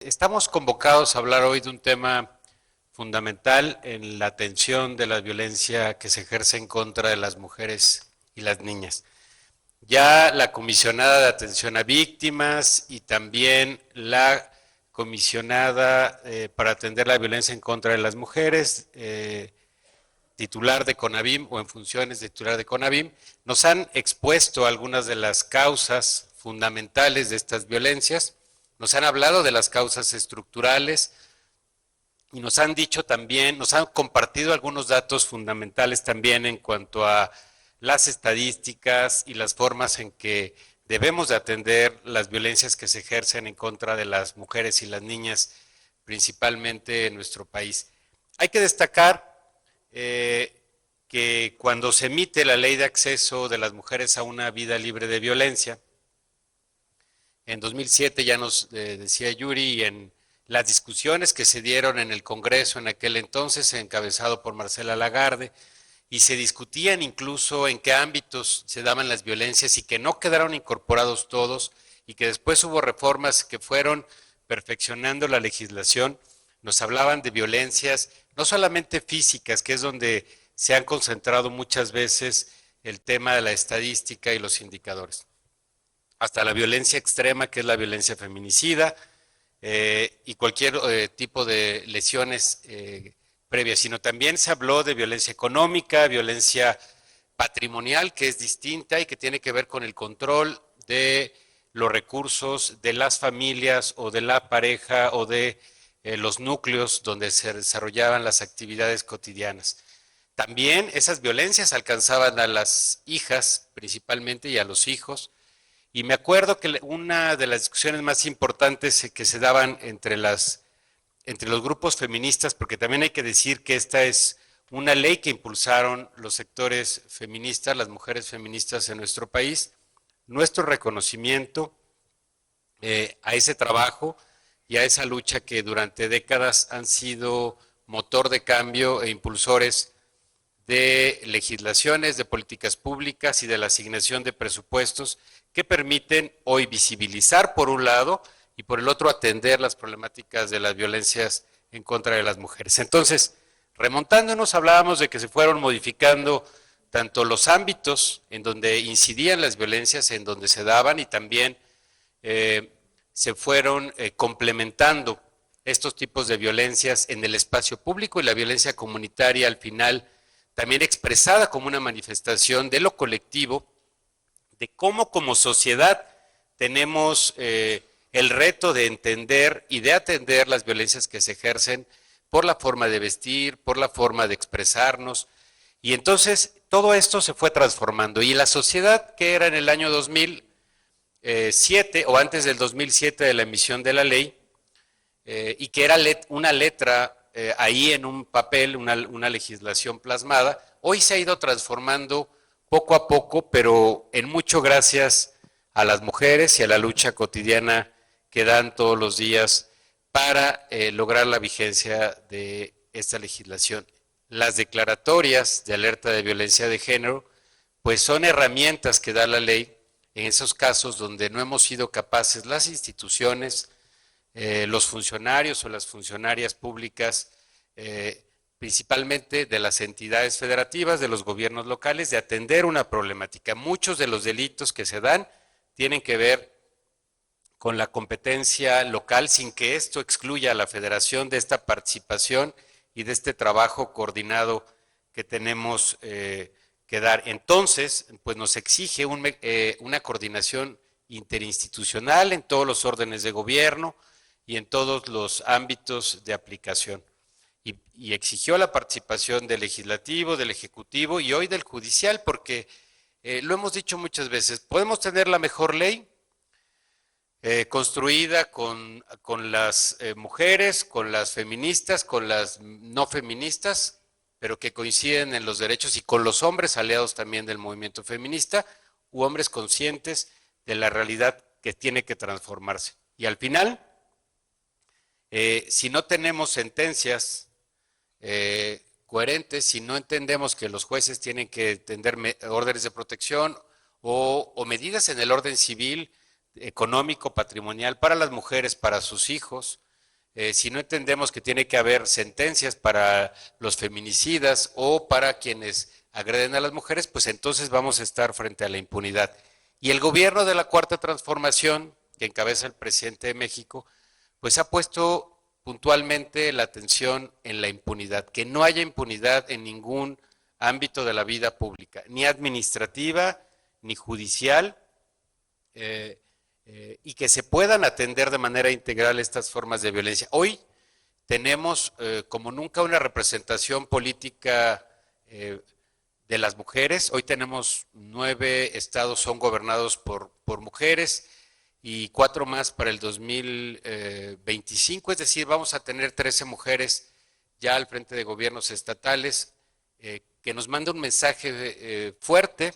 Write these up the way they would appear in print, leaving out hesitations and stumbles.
Estamos convocados a hablar hoy de un tema fundamental en la atención de la violencia que se ejerce en contra de las mujeres y las niñas. Ya la comisionada de atención a víctimas y también la comisionada para atender la violencia en contra de las mujeres, titular de CONAVIM o en funciones de titular de CONAVIM, nos han expuesto algunas de las causas fundamentales de estas violencias, nos han hablado de las causas estructurales y nos han dicho también, nos han compartido algunos datos fundamentales también en cuanto a las estadísticas y las formas en que debemos de atender las violencias que se ejercen en contra de las mujeres y las niñas, principalmente en nuestro país. Hay que destacar que cuando se emite la ley de acceso de las mujeres a una vida libre de violencia, en 2007 ya nos decía Yuri, en las discusiones que se dieron en el Congreso en aquel entonces, encabezado por Marcela Lagarde, y se discutían incluso en qué ámbitos se daban las violencias y que no quedaron incorporados todos y que después hubo reformas que fueron perfeccionando la legislación, nos hablaban de violencias no solamente físicas, que es donde se han concentrado muchas veces el tema de la estadística y los indicadores, hasta la violencia extrema, que es la violencia feminicida, y cualquier tipo de lesiones previas, sino también se habló de violencia económica, violencia patrimonial, que es distinta y que tiene que ver con el control de los recursos de las familias o de la pareja o de los núcleos donde se desarrollaban las actividades cotidianas. También esas violencias alcanzaban a las hijas principalmente y a los hijos. Y me acuerdo que una de las discusiones más importantes que se daban entre los grupos feministas, porque también hay que decir que esta es una ley que impulsaron los sectores feministas, las mujeres feministas en nuestro país, nuestro reconocimiento a ese trabajo y a esa lucha que durante décadas han sido motor de cambio e impulsores de legislaciones, de políticas públicas y de la asignación de presupuestos que permiten hoy visibilizar por un lado y por el otro atender las problemáticas de las violencias en contra de las mujeres. Entonces, remontándonos, hablábamos de que se fueron modificando tanto los ámbitos en donde incidían las violencias, en donde se daban, y también se fueron complementando estos tipos de violencias en el espacio público y la violencia comunitaria al final también expresada como una manifestación de lo colectivo, de cómo como sociedad tenemos el reto de entender y de atender las violencias que se ejercen por la forma de vestir, por la forma de expresarnos. Y entonces todo esto se fue transformando. Y la sociedad que era en el año 2007 o antes del 2007 de la emisión de la ley, y que era una letra ahí en un papel, una legislación plasmada, hoy se ha ido transformando poco a poco, pero en mucho gracias a las mujeres y a la lucha cotidiana que dan todos los días para lograr la vigencia de esta legislación. Las declaratorias de alerta de violencia de género, pues son herramientas que da la ley en esos casos donde no hemos sido capaces las instituciones, los funcionarios o las funcionarias públicas, principalmente de las entidades federativas, de los gobiernos locales, de atender una problemática. Muchos de los delitos que se dan tienen que ver con la competencia local, sin que esto excluya a la federación de esta participación y de este trabajo coordinado que tenemos que dar. Entonces, pues nos exige una coordinación interinstitucional en todos los órdenes de gobierno y en todos los ámbitos de aplicación. Y exigió la participación del legislativo, del ejecutivo y hoy del judicial, porque lo hemos dicho muchas veces, podemos tener la mejor ley construida con las mujeres, con las feministas, con las no feministas, pero que coinciden en los derechos, y con los hombres aliados también del movimiento feminista, u hombres conscientes de la realidad que tiene que transformarse. Y al final, si no tenemos sentencias coherentes, si no entendemos que los jueces tienen que entender órdenes de protección o medidas en el orden civil, económico, patrimonial para las mujeres, para sus hijos, Si no entendemos que tiene que haber sentencias para los feminicidas o para quienes agreden a las mujeres, pues entonces vamos a estar frente a la impunidad. Y el gobierno de la Cuarta Transformación, que encabeza el presidente de México, pues ha puesto puntualmente la atención en la impunidad, que no haya impunidad en ningún ámbito de la vida pública, ni administrativa, ni judicial, y que se puedan atender de manera integral estas formas de violencia. Hoy tenemos como nunca una representación política de las mujeres. Hoy tenemos 9 estados son gobernados por mujeres y 4 más para el 2025, es decir, vamos a tener 13 mujeres ya al frente de gobiernos estatales, que nos manda un mensaje fuerte,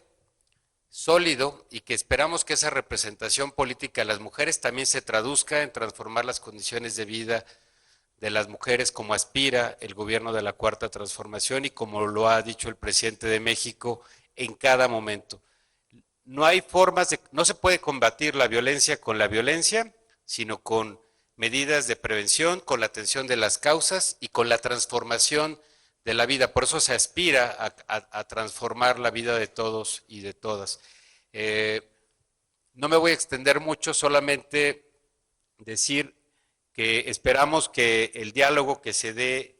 sólido, y que esperamos que esa representación política de las mujeres también se traduzca en transformar las condiciones de vida de las mujeres como aspira el gobierno de la Cuarta Transformación y como lo ha dicho el presidente de México en cada momento. No hay no se puede combatir la violencia con la violencia, sino con medidas de prevención, con la atención de las causas y con la transformación de la vida. Por eso se aspira a transformar la vida de todos y de todas. No me voy a extender mucho, solamente decir que esperamos que el diálogo que se dé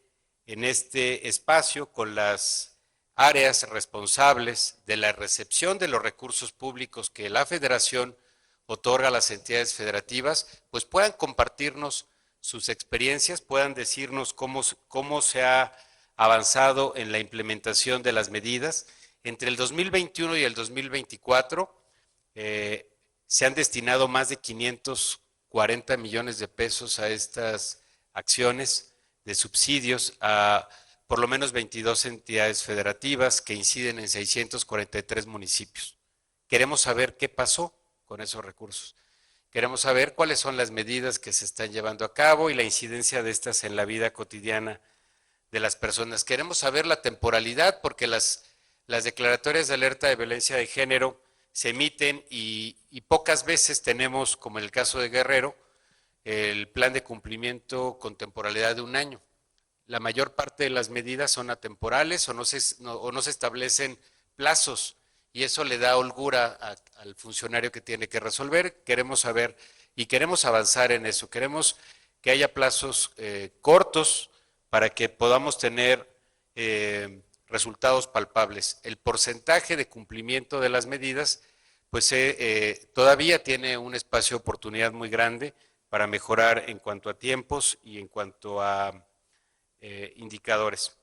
en este espacio con las áreas responsables de la recepción de los recursos públicos que la Federación otorga a las entidades federativas, pues puedan compartirnos sus experiencias, puedan decirnos cómo se ha avanzado en la implementación de las medidas. Entre el 2021 y el 2024 se han destinado más de 540 millones de pesos a estas acciones de subsidios a por lo menos 22 entidades federativas que inciden en 643 municipios. Queremos saber qué pasó con esos recursos. Queremos saber cuáles son las medidas que se están llevando a cabo y la incidencia de estas en la vida cotidiana de las personas. Queremos saber la temporalidad, porque las declaratorias de alerta de violencia de género se emiten y pocas veces tenemos, como en el caso de Guerrero, el plan de cumplimiento con temporalidad de 1 año. La mayor parte de las medidas son atemporales o no se establecen plazos, y eso le da holgura al funcionario que tiene que resolver. Queremos saber y queremos avanzar en eso. Queremos que haya plazos cortos para que podamos tener resultados palpables. El porcentaje de cumplimiento de las medidas pues todavía tiene un espacio de oportunidad muy grande para mejorar en cuanto a tiempos y en cuanto a indicadores.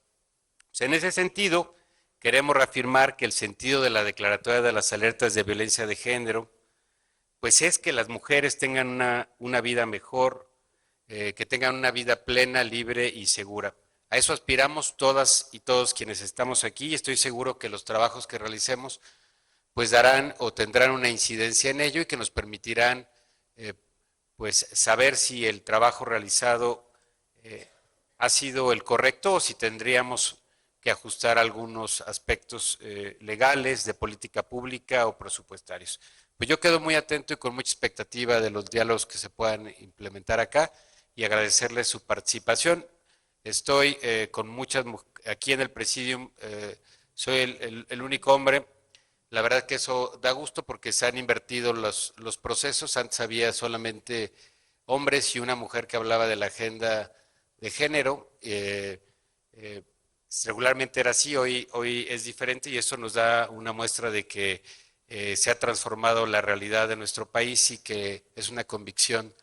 Pues en ese sentido, queremos reafirmar que el sentido de la declaratoria de las alertas de violencia de género, pues es que las mujeres tengan una vida mejor, que tengan una vida plena, libre y segura. A eso aspiramos todas y todos quienes estamos aquí, y estoy seguro que los trabajos que realicemos pues darán o tendrán una incidencia en ello y que nos permitirán pues saber si el trabajo realizado ha sido el correcto o si tendríamos que ajustar algunos aspectos legales, de política pública o presupuestarios. Pues yo quedo muy atento y con mucha expectativa de los diálogos que se puedan implementar acá y agradecerles su participación. Estoy con muchas aquí en el Presidium, soy el único hombre. La verdad que eso da gusto porque se han invertido los procesos. Antes había solamente hombres y una mujer que hablaba de la agenda de género. Regularmente era así, hoy es diferente, y eso nos da una muestra de que se ha transformado la realidad de nuestro país y que es una convicción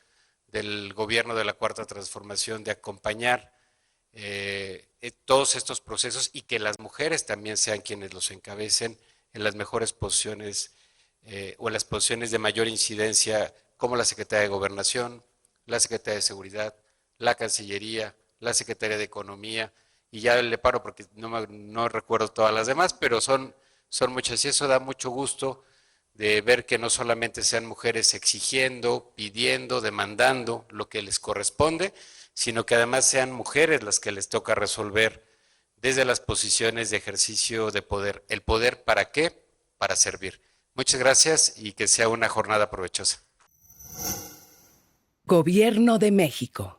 del gobierno de la Cuarta Transformación de acompañar todos estos procesos y que las mujeres también sean quienes los encabecen en las mejores posiciones o en las posiciones de mayor incidencia, como la Secretaría de Gobernación, la Secretaría de Seguridad, la Cancillería, la Secretaría de Economía, y ya le paro porque no recuerdo todas las demás, pero son muchas, y eso da mucho gusto de ver que no solamente sean mujeres exigiendo, pidiendo, demandando lo que les corresponde, sino que además sean mujeres las que les toca resolver desde las posiciones de ejercicio de poder. ¿El poder para qué? Para servir. Muchas gracias y que sea una jornada provechosa. Gobierno de México.